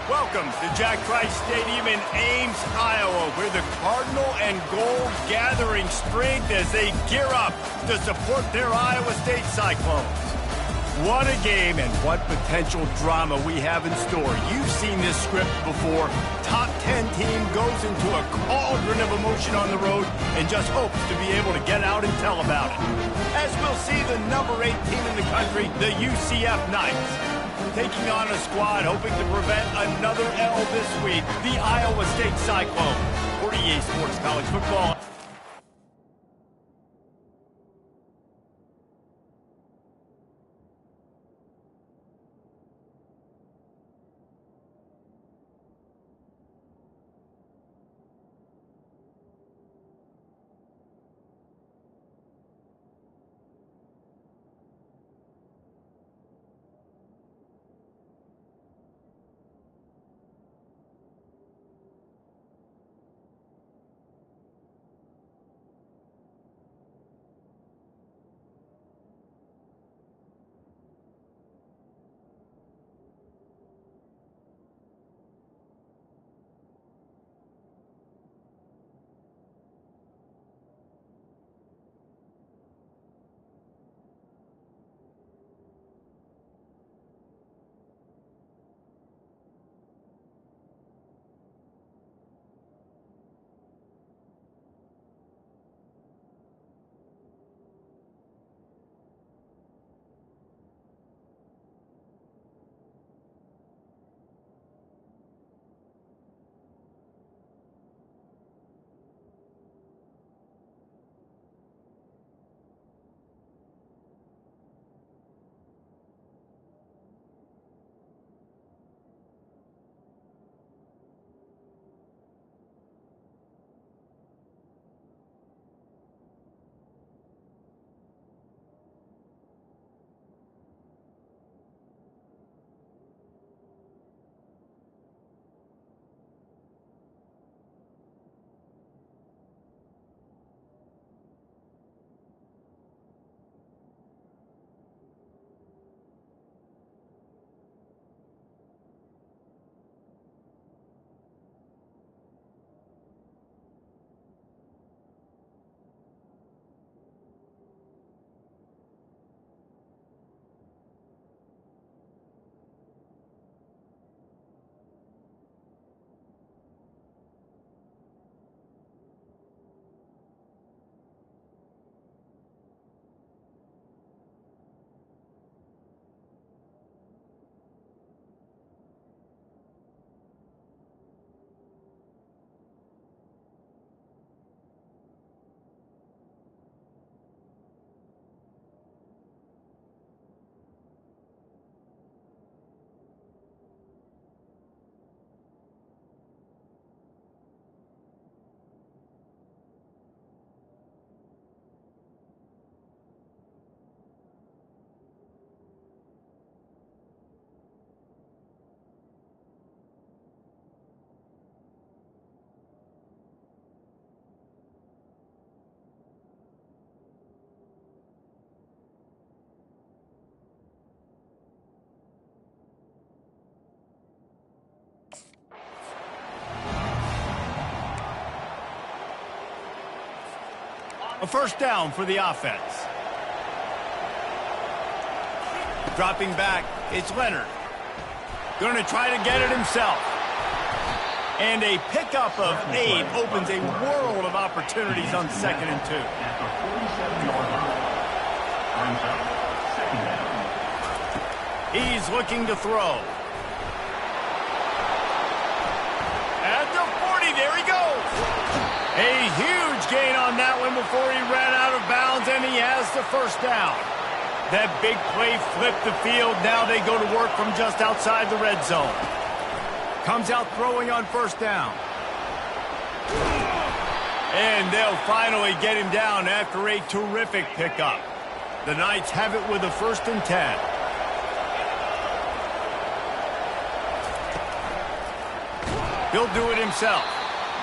Welcome to Jack Trice Stadium in Ames, Iowa, where the Cardinal and Gold gathering strength as they gear up to support their Iowa State Cyclones. What a game and what potential drama we have in store. You've seen this script before. Top 10 team goes into a cauldron of emotion on the road and just hopes to be able to get out and tell about it. As we'll see the number 8 team in the country, the UCF Knights, taking on a squad hoping to prevent another L this week, the Iowa State Cyclones. For EA Sports College Football. A first down for the offense. Dropping back, it's Leonard. Going to try to get it himself. And a pickup of 8 opens a world of opportunities on 2nd and 2. He's looking to throw. At the 40, there he goes. A huge gain on that one before he ran out of bounds, and he has the first down. That big play flipped the field. Now they go to work from just outside the red zone. Comes out throwing on first down. And they'll finally get him down after a terrific pickup. The Knights have it with a 1st and 10. He'll do it himself.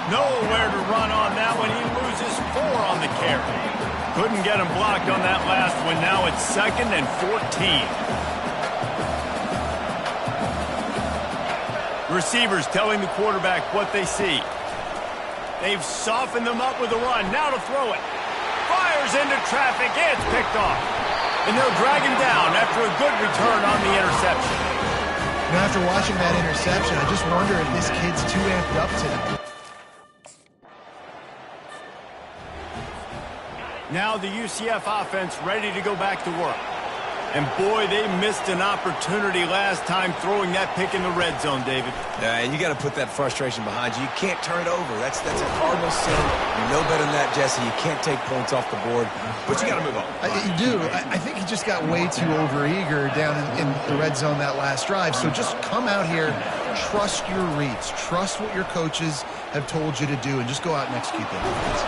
Nowhere to run on that one. He loses 4 on the carry. Couldn't get him blocked on that last one. Now it's 2nd and 14. Receivers telling the quarterback what they see. They've softened them up with a run. Now to throw it. Fires into traffic. It's picked off. And they'll drag him down after a good return on the interception. Now, after watching that interception, I just wonder if this kid's too amped up today. Now the UCF offense ready to go back to work. And boy, they missed an opportunity last time throwing that pick in the red zone, David. And you got to put that frustration behind you. You can't turn it over. That's a cardinal sin. You know better than that, Jesse. You can't take points off the board, but you got to move on. You do. I think he just got way too overeager down in the red zone that last drive. So just come out here, trust your reads, trust what your coaches have told you to do, and just go out and execute that offense.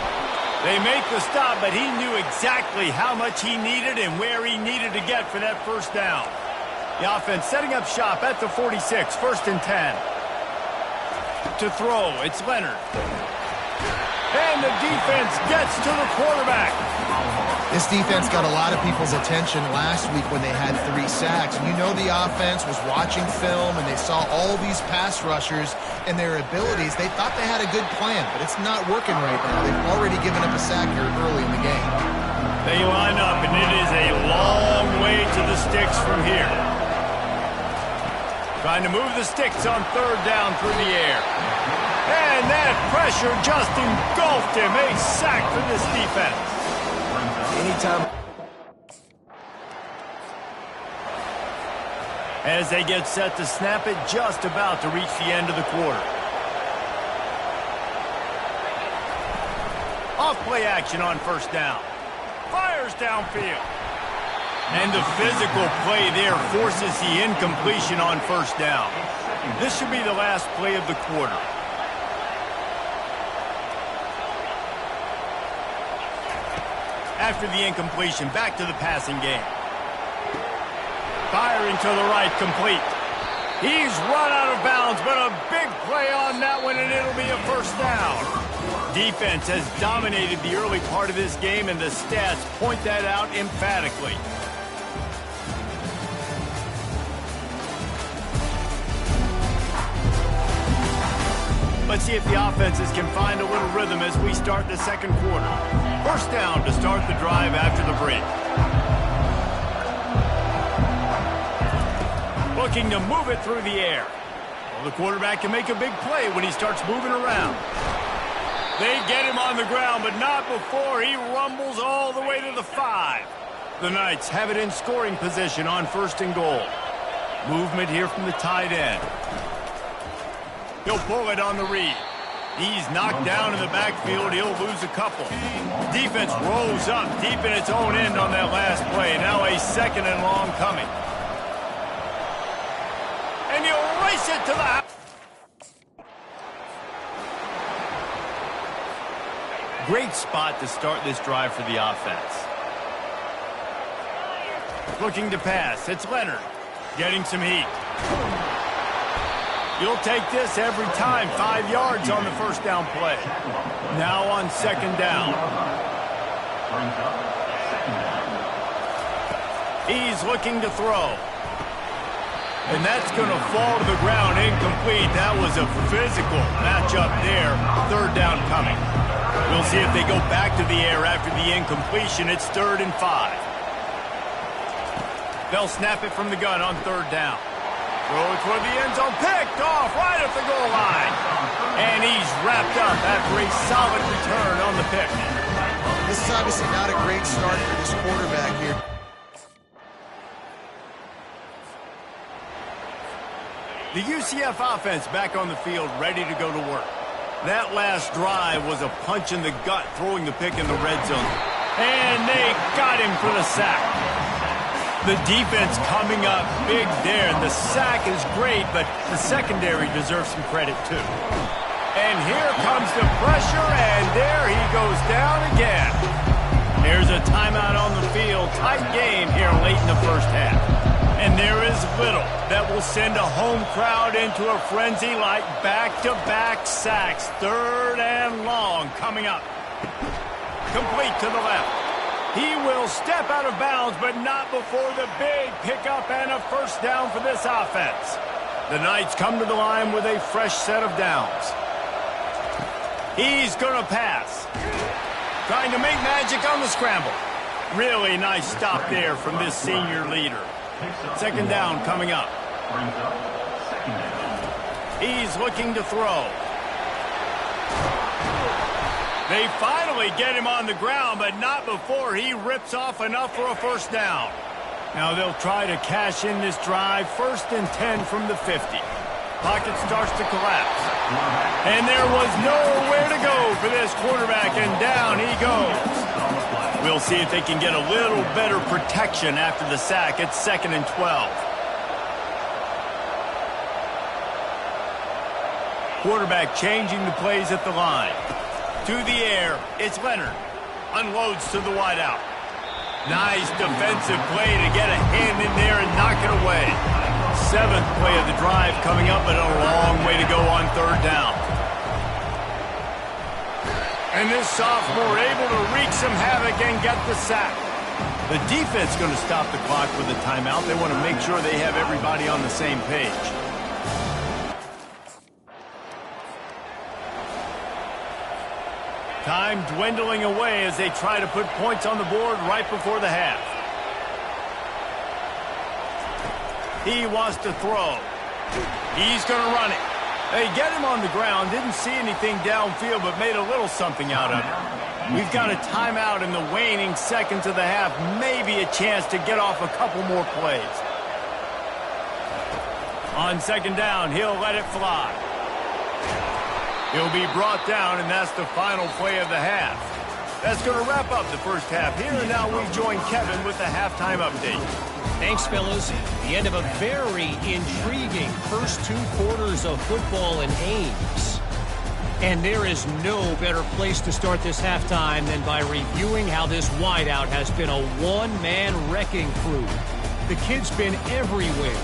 They make the stop, but he knew exactly how much he needed and where he needed to get for that first down. The offense setting up shop at the 46, 1st and 10. To throw, it's Leonard. And the defense gets to the quarterback. This defense got a lot of people's attention last week when they had 3 sacks. You know the offense was watching film, and they saw all these pass rushers and their abilities. They thought they had a good plan, but it's not working right now. They've already given up a sack here early in the game. They line up, and it is a long way to the sticks from here. Trying to move the sticks on 3rd down through the air. And that pressure just engulfed him. A sack for this defense. Anytime. As they get set to snap it, just about to reach the end of the quarter. Off play action on 1st down. Fires downfield. And the physical play there forces the incompletion on 1st down. This should be the last play of the quarter. After the incompletion, back to the passing game. Firing to the right, complete. He's run out of bounds, but a big play on that one, and it'll be a 1st down. Defense has dominated the early part of this game, and the stats point that out emphatically. Let's see if the offenses can find a little rhythm as we start the 2nd quarter. 1st down to start the drive after the break. Looking to move it through the air. Well, the quarterback can make a big play when he starts moving around. They get him on the ground, but not before he rumbles all the way to the 5. The Knights have it in scoring position on 1st and goal. Movement here from the tight end. He'll pull it on the read. He's knocked down in the backfield. He'll lose a couple. Defense rolls up deep in its own end on that last play. Now a 2nd and long coming. And he'll race it to the house. Great spot to start this drive for the offense. Looking to pass. It's Leonard. Getting some heat. You'll take this every time. 5 yards on the 1st down play. Now on 2nd down. He's looking to throw. And that's going to fall to the ground incomplete. That was a physical matchup there. 3rd down coming. We'll see if they go back to the air after the incompletion. It's 3rd and 5. They'll snap it from the gun on 3rd down. Throw it toward the end zone. Picked off right at the goal line. And he's wrapped up after a solid return on the pick. This is obviously not a great start for this quarterback here. The UCF offense back on the field, ready to go to work. That last drive was a punch in the gut, throwing the pick in the red zone. And they got him for the sack. The defense coming up big there. The sack is great, but the secondary deserves some credit too. And here comes the pressure, and there he goes down again. Here's a timeout on the field. Tight game here late in the 1st half. And there is little that will send a home crowd into a frenzy like back-to-back sacks. 3rd and long coming up. Complete to the left. He will step out of bounds, but not before the big pickup and a 1st down for this offense. The Knights come to the line with a fresh set of downs. He's going to pass. Trying to make magic on the scramble. Really nice stop there from this senior leader. Second down coming up. He's looking to throw. They finally get him on the ground, but not before he rips off enough for a first down. Now they'll try to cash in this drive. 1st and 10 from the 50. Pocket starts to collapse. And there was nowhere to go for this quarterback, and down he goes. We'll see if they can get a little better protection after the sack. It's 2nd and 12. Quarterback changing the plays at the line. To the air, it's Leonard. Unloads to the wideout. Nice defensive play to get a hand in there and knock it away. 7th play of the drive coming up, but a long way to go on 3rd down. And this sophomore able to wreak some havoc and get the sack. The defense going to stop the clock with a timeout. They want to make sure they have everybody on the same page. Time dwindling away as they try to put points on the board right before the half. He wants to throw. He's going to run it. They get him on the ground. Didn't see anything downfield, but made a little something out of it. We've got a timeout in the waning seconds of the half. Maybe a chance to get off a couple more plays. On 2nd down, he'll let it fly. He'll be brought down, and that's the final play of the half. That's going to wrap up the first half here, and now we join Kevin with the halftime update. Thanks, fellas. The end of a very intriguing first 2 quarters of football in Ames. And there is no better place to start this halftime than by reviewing how this wideout has been a one-man wrecking crew. The kid's been everywhere,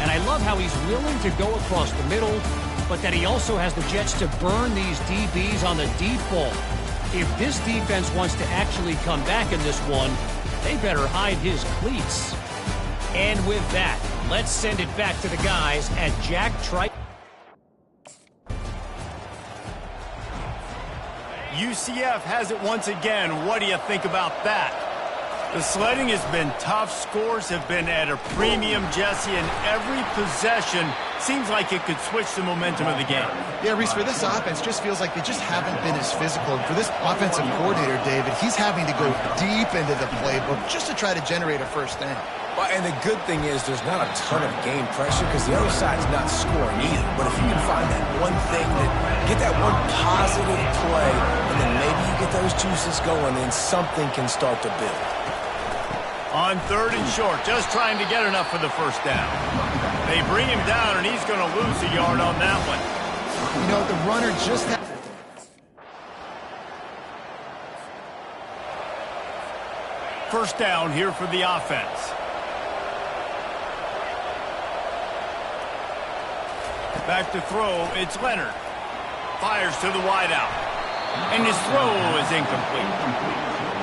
and I love how he's willing to go across the middle, but that he also has the jets to burn these DBs on the deep ball. If this defense wants to actually come back in this one, they better hide his cleats. And with that, let's send it back to the guys at Jack Trice. UCF has it once again. What do you think about that? The sledding has been tough. Scores have been at a premium, Jesse, and every possession seems like it could switch the momentum of the game. Yeah, Reese, for this offense, just feels like they just haven't been as physical. And for this offensive coordinator, David, he's having to go deep into the playbook just to try to generate a first down. Well, and the good thing is there's not a ton of game pressure because the other side's not scoring either. But if you can find that one thing, get that one positive play, and then maybe you get those juices going, then something can start to build. On 3rd and short, just trying to get enough for the first down. They bring him down, and he's going to lose a yard on that one. You know, the runner just had... First down here for the offense. Back to throw, it's Leonard. Fires to the wideout. And his throw is incomplete.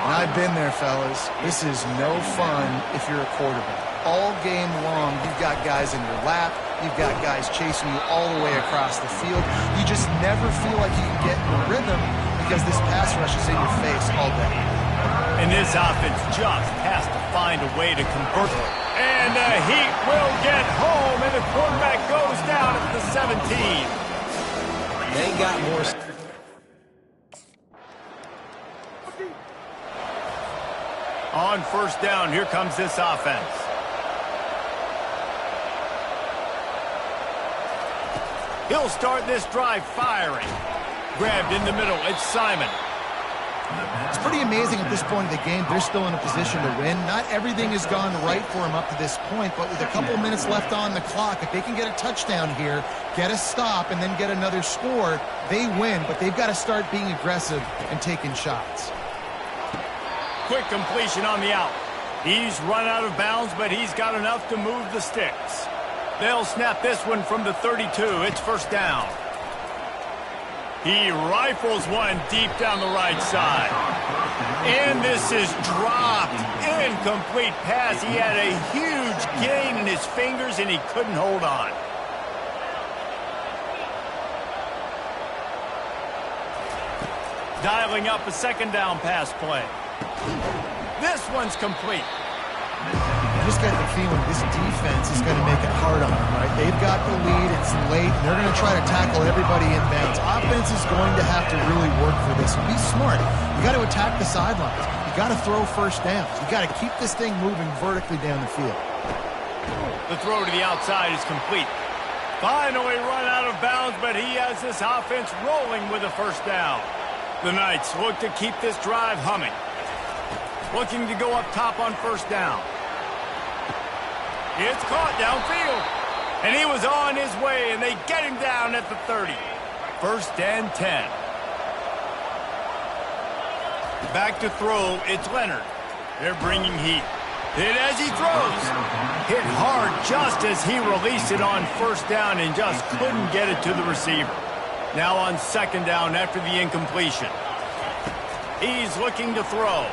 I've been there, fellas. This is no fun if you're a quarterback. All game long, you've got guys in your lap. You've got guys chasing you all the way across the field. You just never feel like you can get in the rhythm because this pass rush is in your face all day. And this offense just has to find a way to convert. And the Heat will get home, and the quarterback goes down at the 17. They got more. On first down, here comes this offense. He'll start this drive firing. Grabbed in the middle, it's Simon. It's pretty amazing at this point of the game, they're still in a position to win. Not everything has gone right for them up to this point, but with a couple minutes left on the clock, if they can get a touchdown here, get a stop, and then get another score, they win, but they've got to start being aggressive and taking shots. Quick completion on the out. He's run out of bounds, but he's got enough to move the sticks. They'll snap this one from the 32. It's first down. He rifles one deep down the right side. And this is dropped. Incomplete pass. He had a huge gain in his fingers, and he couldn't hold on. Dialing up a second down pass play. This one's complete. I just got the feeling this defense is going to make it hard on them, right? They've got the lead. It's late. And they're going to try to tackle everybody inbounds. Offense is going to have to really work for this. Be smart. You got to attack the sidelines. You got to throw first downs. You got to keep this thing moving vertically down the field. The throw to the outside is complete. Finally run out of bounds, but he has this offense rolling with a first down. The Knights look to keep this drive humming. Looking to go up top on first down. It's caught downfield. And he was on his way, and they get him down at the 30. First and 10. Back to throw, it's Leonard. They're bringing heat. Hit as he throws. Hit hard just as he released it on first down and just couldn't get it to the receiver. Now on second down after the incompletion. He's looking to throw.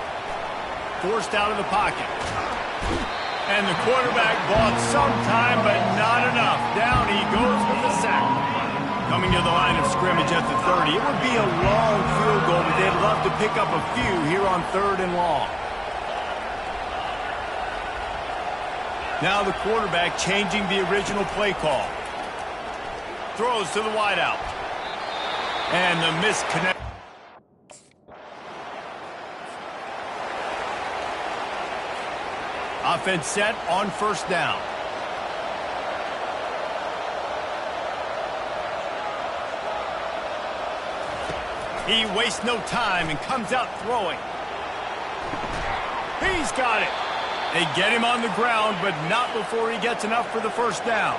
Forced out of the pocket. And the quarterback bought some time, but not enough. Down he goes with the sack. Coming to the line of scrimmage at the 30. It would be a long field goal, but they'd love to pick up a few here on 3rd and long. Now the quarterback changing the original play call. Throws to the wideout. And the misconnect. Offense set on first down. He wastes no time and comes out throwing. He's got it. They get him on the ground, but not before he gets enough for the first down.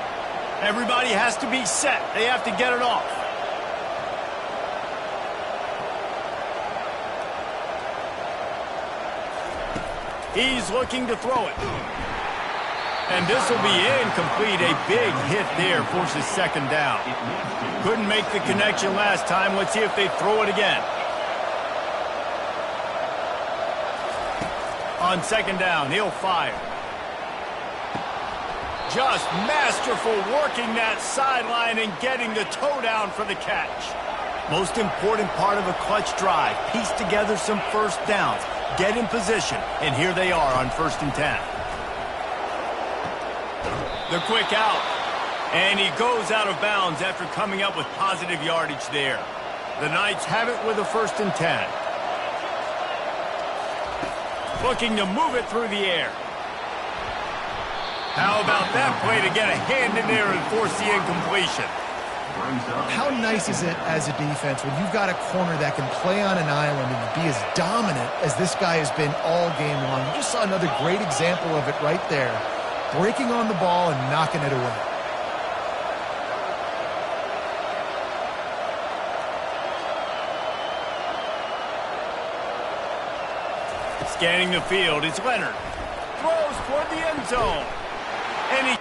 Everybody has to be set. They have to get it off. He's looking to throw it. And this will be incomplete. A big hit there forces second down. Couldn't make the connection last time. Let's see if they throw it again. On second down, he'll fire. Just masterful working that sideline and getting the toe down for the catch. Most important part of a clutch drive. Piece together some first downs. Get in position, and here they are on 1st and 10. The quick out, and he goes out of bounds after coming up with positive yardage there. The Knights have it with a 1st and 10. Looking to move it through the air. How about that play to get a hand in there and force the incompletion? How nice is it as a defense when you've got a corner that can play on an island and be as dominant as this guy has been all game long? You just saw another great example of it right there. Breaking on the ball and knocking it away. Scanning the field, it's Leonard. Throws toward the end zone. And he...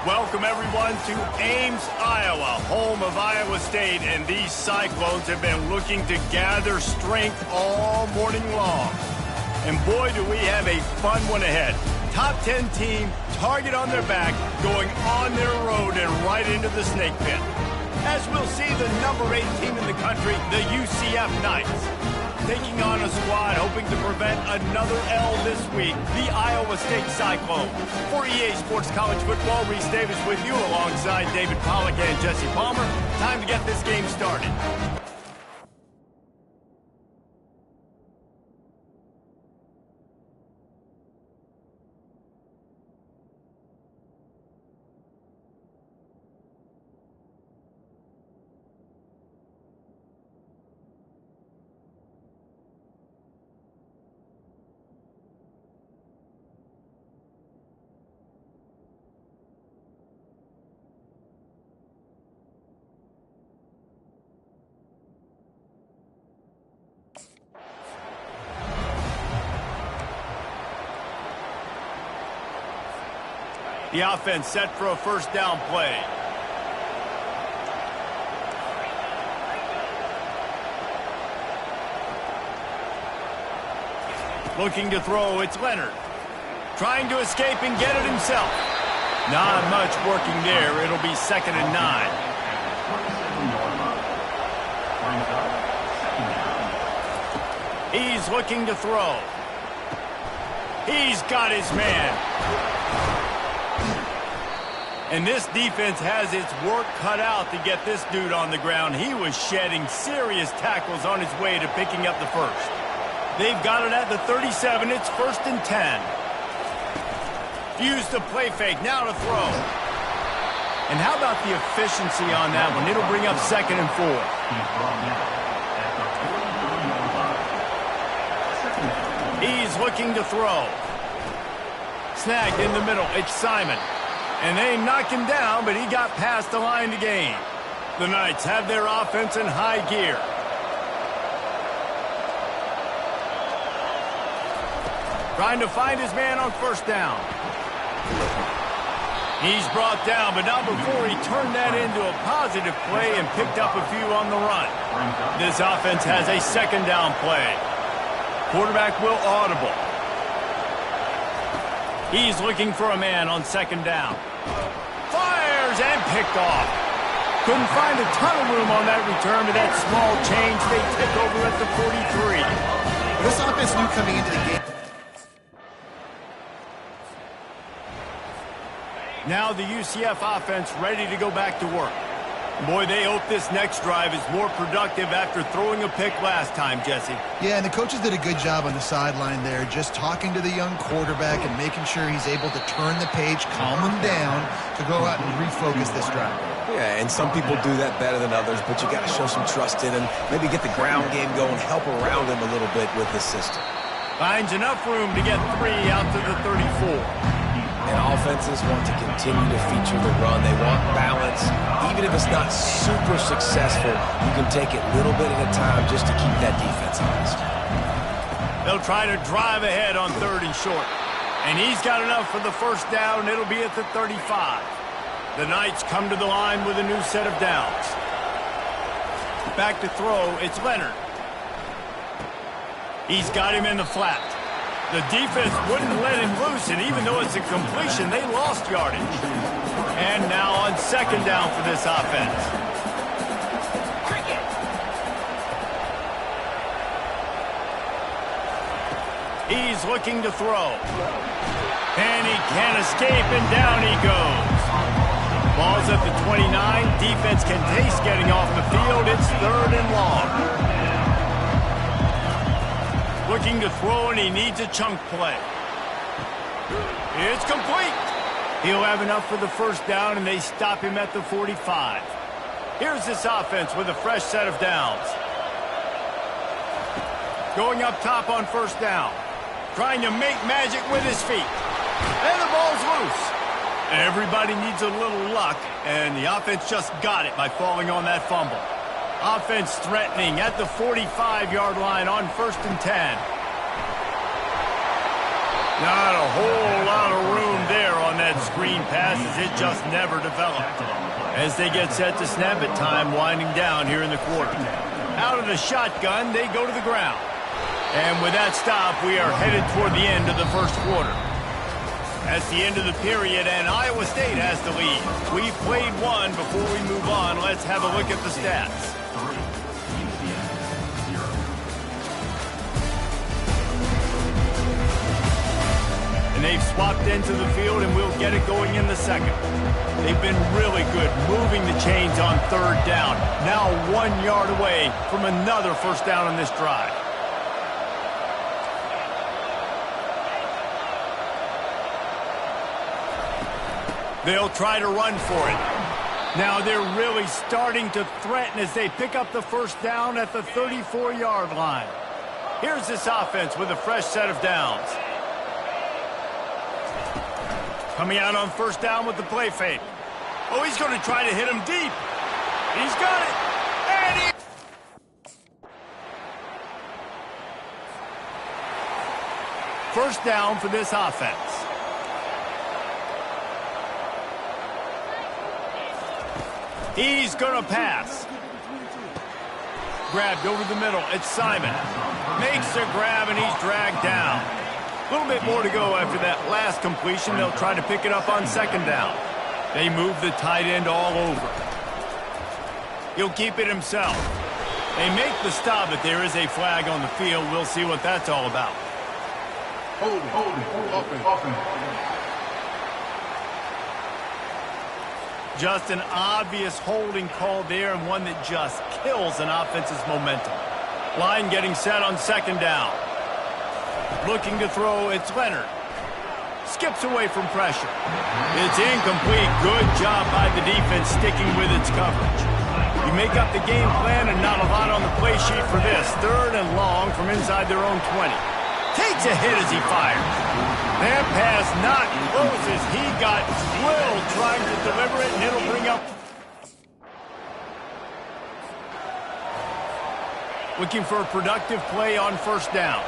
Welcome, everyone, to Ames, Iowa, home of Iowa State, and these Cyclones have been looking to gather strength all morning long. And boy, do we have a fun one ahead. Top 10 team, target on their back, going on their road and right into the snake pit. As we'll see the number 8 team in the country, the UCF Knights, taking on a squad hoping to prevent another L this week, the Iowa State Cyclones. For EA Sports College Football, Reese Davis with you alongside David Pollack and Jesse Palmer. Time to get this game started. The offense set for a first down play. Looking to throw, it's Leonard. Trying to escape and get it himself. Not much working there. It'll be 2nd and 9. He's looking to throw. He's got his man. And this defense has its work cut out to get this dude on the ground. He was shedding serious tackles on his way to picking up the first. They've got it at the 37. It's 1st and 10. Use the play fake. Now to throw. And how about the efficiency on that one? It'll bring up 2nd and 4. He's looking to throw. Snagged in the middle. It's Simon. And they knocked him down, but he got past the line to gain. The Knights have their offense in high gear. Trying to find his man on first down. He's brought down, but not before he turned that into a positive play and picked up a few on the run. This offense has a 2nd down play. Quarterback will audible. He's looking for a man on 2nd down. Fires and picked off. Couldn't find a ton of room on that return, but that small change, they take over at the 43. This offense knew coming into the game. Now the UCF offense ready to go back to work. Boy, they hope this next drive is more productive after throwing a pick last time, Jesse. Yeah, and the coaches did a good job on the sideline there, just talking to the young quarterback and making sure he's able to turn the page, calm him down to go out and refocus this drive. Yeah, and some people do that better than others, but you got to show some trust in him, maybe get the ground game going, help around him a little bit with his system. Finds enough room to get 3 out to the 34. And offenses want to continue to feature the run. They want balance. Even if it's not super successful, you can take it little bit at a time just to keep that defense honest. They'll try to drive ahead on 3rd and short. And he's got enough for the first down. It'll be at the 35. The Knights come to the line with a new set of downs. Back to throw, it's Leonard. He's got him in the flat. The defense wouldn't let him loose, and even though it's a completion, they lost yardage. And now on 2nd down for this offense. He's looking to throw. And he can't escape, and down he goes. Ball's at the 29. Defense can taste getting off the field. It's 3rd and long. Looking to throw, and he needs a chunk play. It's complete. He'll have enough for the first down, and they stop him at the 45. Here's this offense with a fresh set of downs. Going up top on first down. Trying to make magic with his feet. And the ball's loose. Everybody needs a little luck, and the offense just got it by falling on that fumble. Offense threatening at the 45-yard line on 1st and 10. Not a whole lot of room there on that screen pass as it just never developed. As they get set to snap it, time winding down here in the quarter. Out of the shotgun, they go to the ground. And with that stop, we are headed toward the end of the first quarter. That's the end of the period, and Iowa State has the lead. We've played one. Before we move on, let's have a look at the stats. And they've swapped into the field, and we'll get it going in the second. They've been really good moving the chains on 3rd down. Now 1 yard away from another first down on this drive. They'll try to run for it. Now they're really starting to threaten as they pick up the first down at the 34-yard line. Here's this offense with a fresh set of downs. Coming out on first down with the play fake. Oh, he's going to try to hit him deep. He's got it. And he... First down for this offense. He's going to pass. Grabbed over the middle. It's Simon. Makes the grab, and he's dragged down. A little bit more to go after that last completion. They'll try to pick it up on second down. They move the tight end all over. He'll keep it himself. They make the stop, but there is a flag on the field. We'll see what that's all about. Hold it. Just an obvious holding call there, and one that just kills an offense's momentum. Line getting set on second down. Looking to throw, it's Leonard. Skips away from pressure. It's incomplete. Good job by the defense sticking with its coverage. You make up the game plan and not a lot on the play sheet for this. 3rd and long from inside their own 20. Takes a hit as he fires. That pass not close as he got drilled trying to deliver it, and it'll bring up. Looking for a productive play on first down.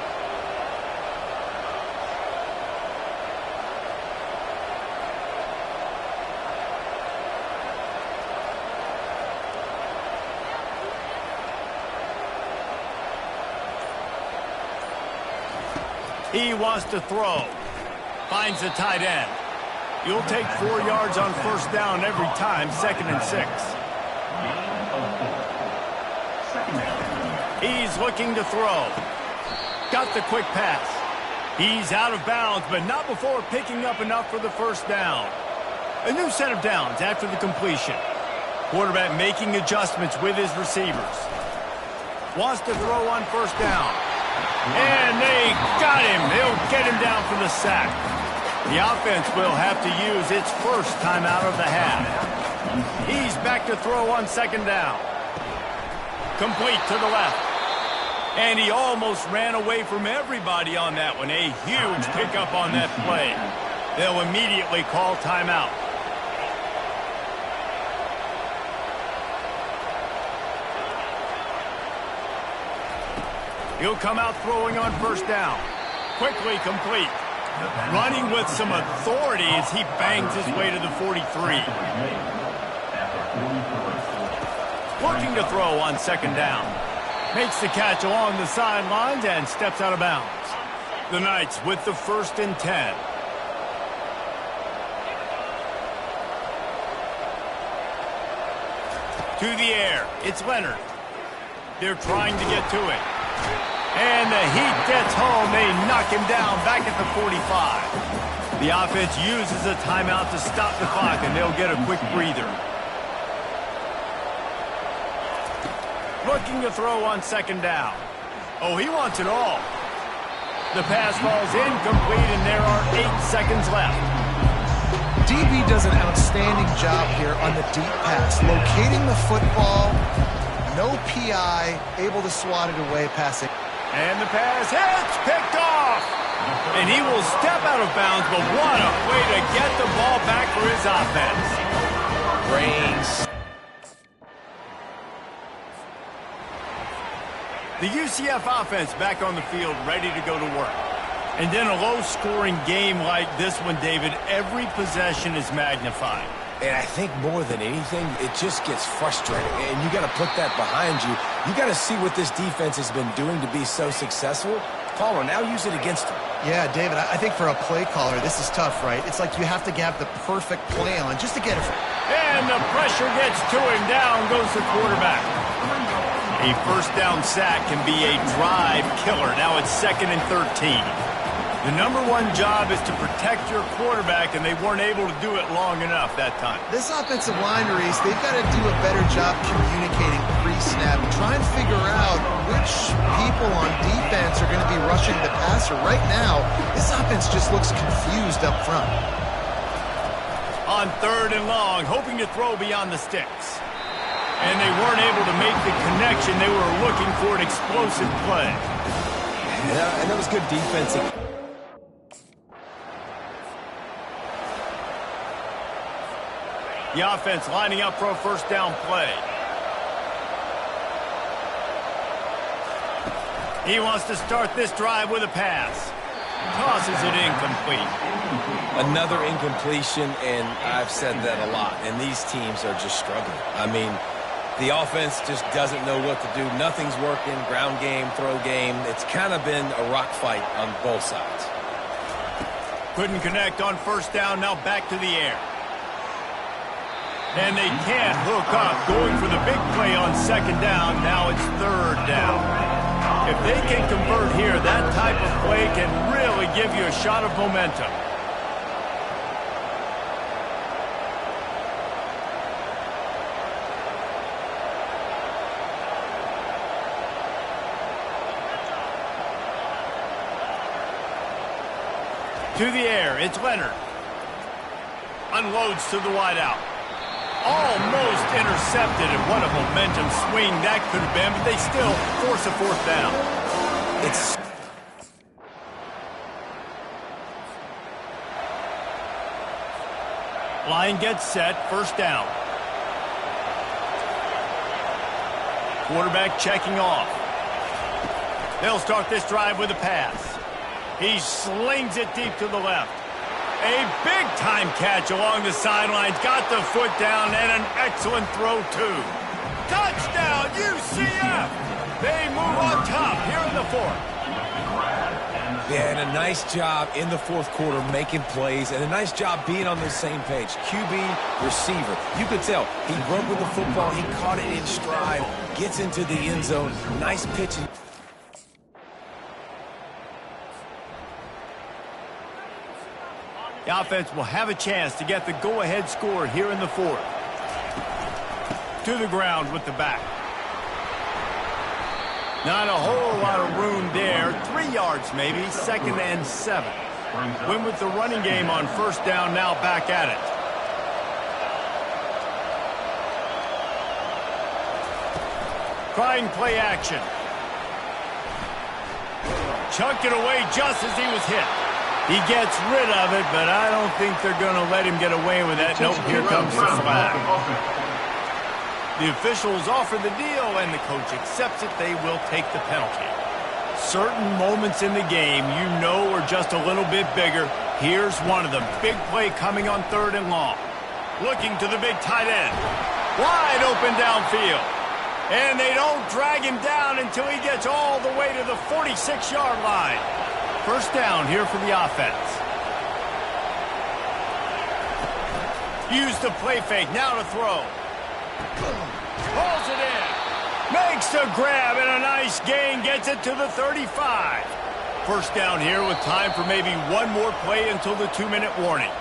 He wants to throw. Finds the tight end. You'll take 4 yards on first down every time, 2nd and 6. He's looking to throw. Got the quick pass. He's out of bounds, but not before picking up enough for the first down. A new set of downs after the completion. Quarterback making adjustments with his receivers. Wants to throw on first down. And they got him. They'll get him down for the sack. The offense will have to use its first timeout of the half. He's back to throw on second down. Complete to the left. And he almost ran away from everybody on that one. A huge pickup on that play. They'll immediately call timeout. He'll come out throwing on first down. Quickly complete. Running with some authority as he bangs his way to the 43. Looking to throw on second down. Makes the catch along the sidelines and steps out of bounds. The Knights with the 1st and 10. To the air. It's Leonard. They're trying to get to it. And the heat gets home. They knock him down back at the 45. The offense uses a timeout to stop the clock, and they'll get a quick breather. Looking to throw on second down. Oh, he wants it all. The pass falls incomplete, and there are 8 seconds left. DB does an outstanding job here on the deep pass, locating the football. No PI, able to swat it away passing. And the pass hits, picked off. And he will step out of bounds, but what a way to get the ball back for his offense. Brains. The UCF offense back on the field, ready to go to work. And in a low-scoring game like this one, David, every possession is magnified. And I think more than anything, it just gets frustrating. And you got to put that behind you. You got to see what this defense has been doing to be so successful. Caller, now use it against them. Yeah, David, I think for a play caller, this is tough, right? It's like you have to have the perfect plan just to get it. And the pressure gets to him. Down goes the quarterback. A first down sack can be a drive killer. Now it's 2nd and 13. The #1 job is to protect your quarterback, and they weren't able to do it long enough that time. This offensive line, Reese, they've got to do a better job communicating pre-snap. Try and figure out which people on defense are going to be rushing the passer. Right now, this offense just looks confused up front. On 3rd and long, hoping to throw beyond the sticks. And they weren't able to make the connection. They were looking for an explosive play. Yeah, and that was good defensive. The offense lining up for a first down play. He wants to start this drive with a pass. Tosses it incomplete. Another incompletion, and I've said that a lot, and these teams are just struggling. I mean, the offense just doesn't know what to do. Nothing's working, ground game, throw game. It's kind of been a rock fight on both sides. Couldn't connect on first down, now back to the air. And they can't hook up, going for the big play on second down. Now it's third down. If they can convert here, that type of play can really give you a shot of momentum. To the air, it's Leonard. Unloads to the wideout. Almost intercepted, and what a momentum swing that could have been, but they still force a fourth down. Line gets set, first down. Quarterback checking off. They'll start this drive with a pass. He slings it deep to the left. A big-time catch along the sidelines. Got the foot down and an excellent throw, too. Touchdown, UCF! They move on top here in the fourth. Yeah, and a nice job in the fourth quarter making plays, and a nice job being on the same page. QB, receiver. You could tell he broke with the football. He caught it in stride, gets into the end zone. Nice pitching. The offense will have a chance to get the go-ahead score here in the fourth. To the ground with the back. Not a whole lot of room there. 3 yards maybe, 2nd and 7. Win with the running game on first down, now back at it. Trying play action. Chucked it away just as he was hit. He gets rid of it, but I don't think they're going to let him get away with that. Nope, here comes the flag. The officials offer the deal, and the coach accepts it. They will take the penalty. Certain moments in the game you know are just a little bit bigger. Here's one of them. Big play coming on 3rd and long. Looking to the big tight end. Wide open downfield. And they don't drag him down until he gets all the way to the 46-yard line. First down here for the offense. Use the play fake, now to throw. Pulls it in. Makes the grab and a nice gain, gets it to the 35. First down here with time for maybe one more play until the 2-minute warning.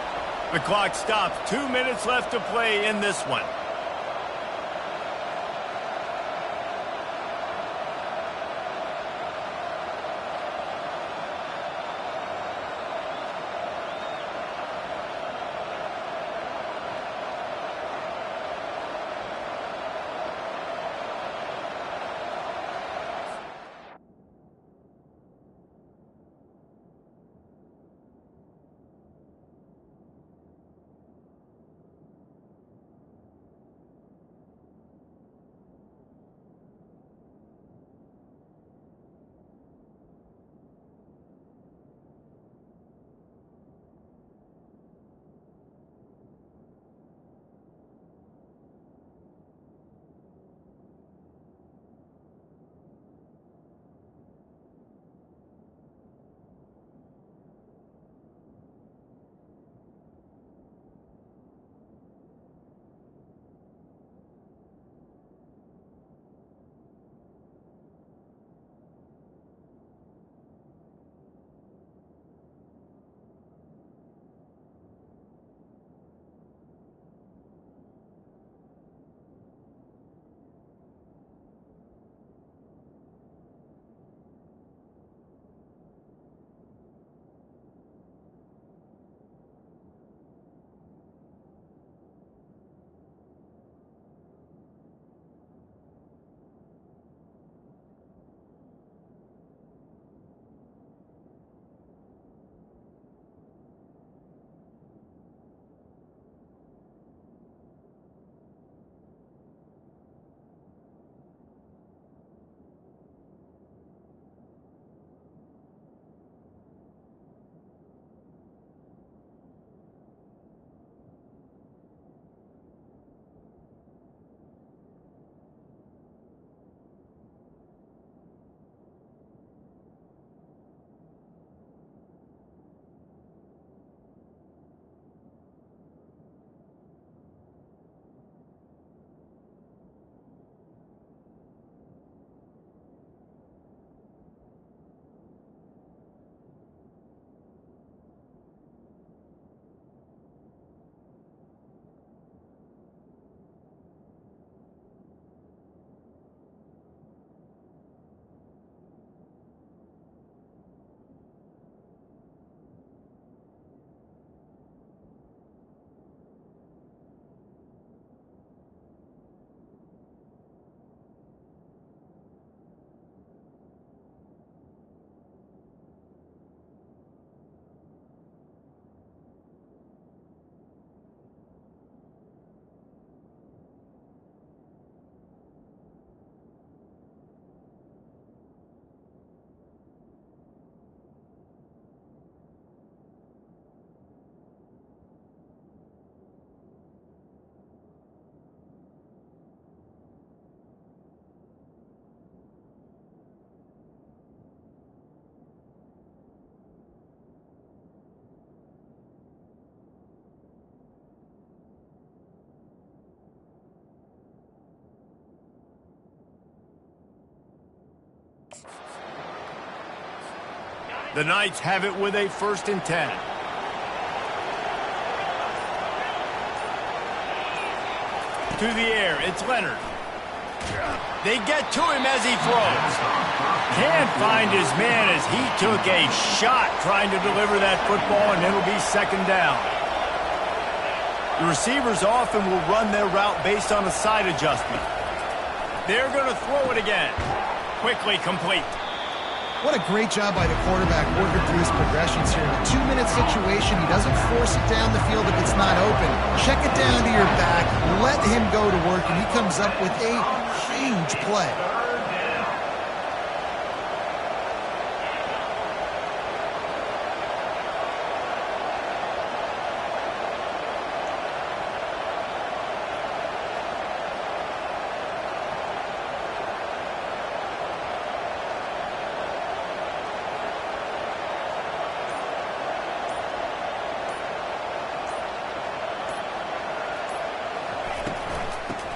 The clock stops, 2 minutes left to play in this one. The Knights have it with a 1st and 10. To the air, it's Leonard. They get to him as he throws. Can't find his man as he took a shot trying to deliver that football, and it'll be 2nd down. The receivers often will run their route based on a side adjustment. They're going to throw it again. Quickly complete. What a great job by the quarterback working through his progressions here. In a 2-minute situation, he doesn't force it down the field if it's not open. Check it down to your back, let him go to work, and he comes up with a huge play.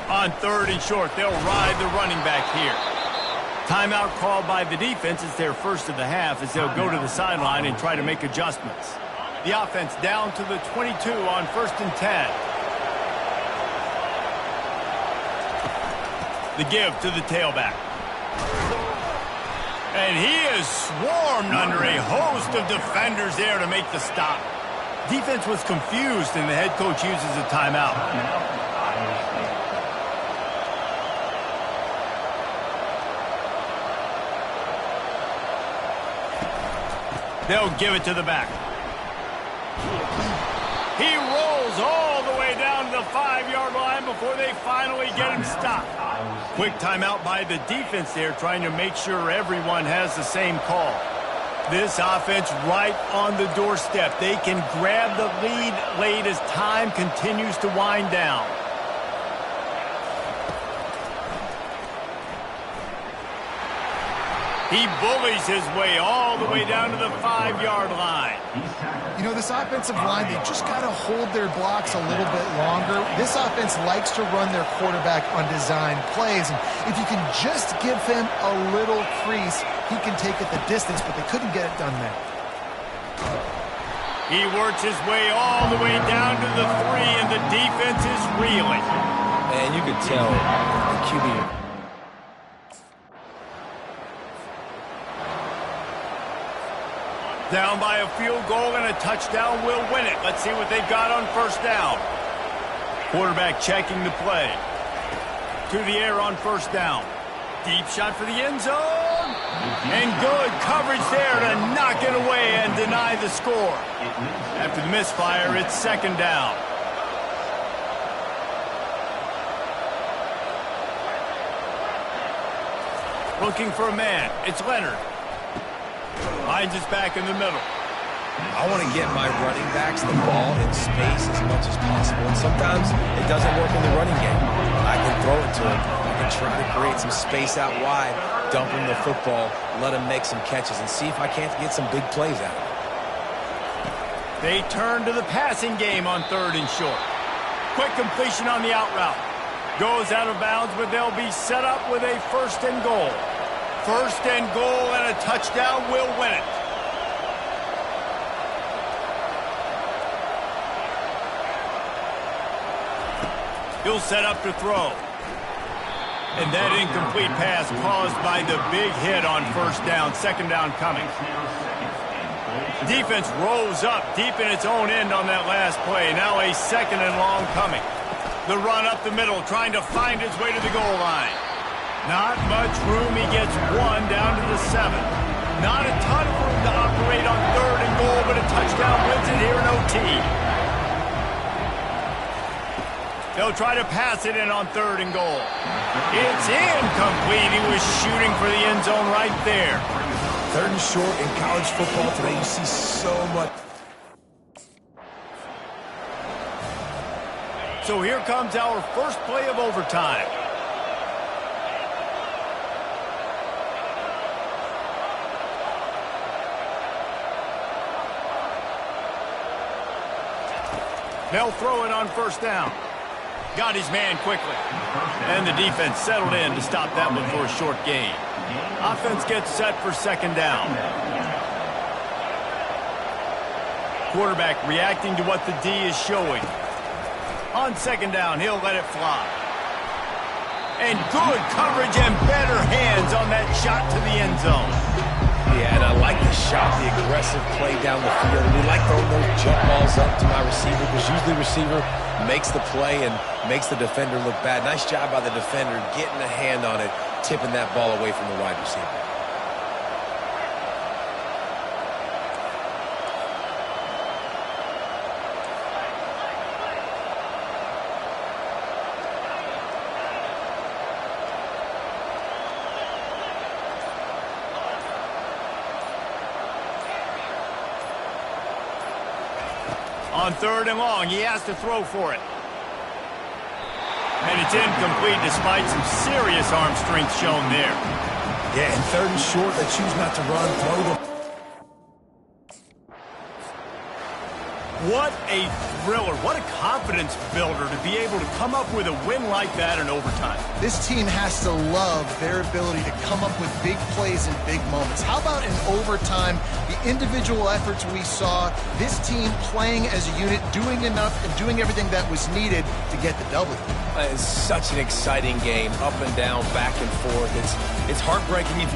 On 3rd and short, they'll ride the running back here. Timeout called by the defense. It's their 1st of the half as they'll go to the sideline and try to make adjustments. The offense down to the 22 on 1st and 10. The give to the tailback. And he is swarmed under a host of defenders there to make the stop. Defense was confused, and the head coach uses a timeout. They'll give it to the back. He rolls all the way down to the 5-yard line before they finally get him stopped. Quick timeout by the defense there, trying to make sure everyone has the same call. This offense right on the doorstep. They can grab the lead late as time continues to wind down. He bullies his way all the way down to the 5-yard line. You know, this offensive line, they just got to hold their blocks a little bit longer. This offense likes to run their quarterback on design plays. And if you can just give him a little crease, he can take it the distance, but they couldn't get it done there. He works his way all the way down to the 3, and the defense is reeling. And you could tell the QB. Down by a field goal and a touchdown will win it. Let's see what they've got on 1st down. Quarterback checking the play. To the air on 1st down. Deep shot for the end zone. And good coverage there to knock it away and deny the score. After the misfire, it's 2nd down. Looking for a man. It's Leonard. Finds his back in the middle. I want to get my running backs the ball in space as much as possible. And sometimes it doesn't work in the running game. I can throw it to him. I can try to create some space out wide, dump him the football, let him make some catches, and see if I can't get some big plays out of it. They turn to the passing game on 3rd and short. Quick completion on the out route. Goes out of bounds, but they'll be set up with a 1st and goal. 1st and goal and a touchdown will win it. He'll set up to throw. And that incomplete pass caused by the big hit on 1st down, 2nd down coming. Defense rolls up deep in its own end on that last play. Now a 2nd and long coming. The run up the middle, trying to find his way to the goal line. Not much room. He gets 1 down to the 7. Not a ton of room to operate on 3rd and goal, but a touchdown wins it here in OT. They'll try to pass it in on 3rd and goal. It's incomplete. He was shooting for the end zone right there. 3rd and short in college football today, you see so much. So here comes our first play of overtime. They'll throw it on 1st down. Got his man quickly. And the defense settled in to stop that one for a short gain. Offense gets set for second down. Quarterback reacting to what the D is showing. On second down, he'll let it fly. And good coverage and better hands on that shot to the end zone. Yeah, and I like the shot, the aggressive play down the field. We like throwing those jump balls up to my receiver because usually the receiver makes the play and makes the defender look bad. Nice job by the defender getting a hand on it, tipping that ball away from the wide receiver. On third and long, he has to throw for it. And it's incomplete despite some serious arm strength shown there. Yeah, and third and short, they choose not to run, throw the... What a thriller. What a confidence builder to be able to come up with a win like that in overtime. This team has to love their ability to come up with big plays and big moments. How about in overtime, the individual efforts we saw, this team playing as a unit, doing enough and doing everything that was needed to get the W. It's such an exciting game, up and down, back and forth. It's heartbreaking if you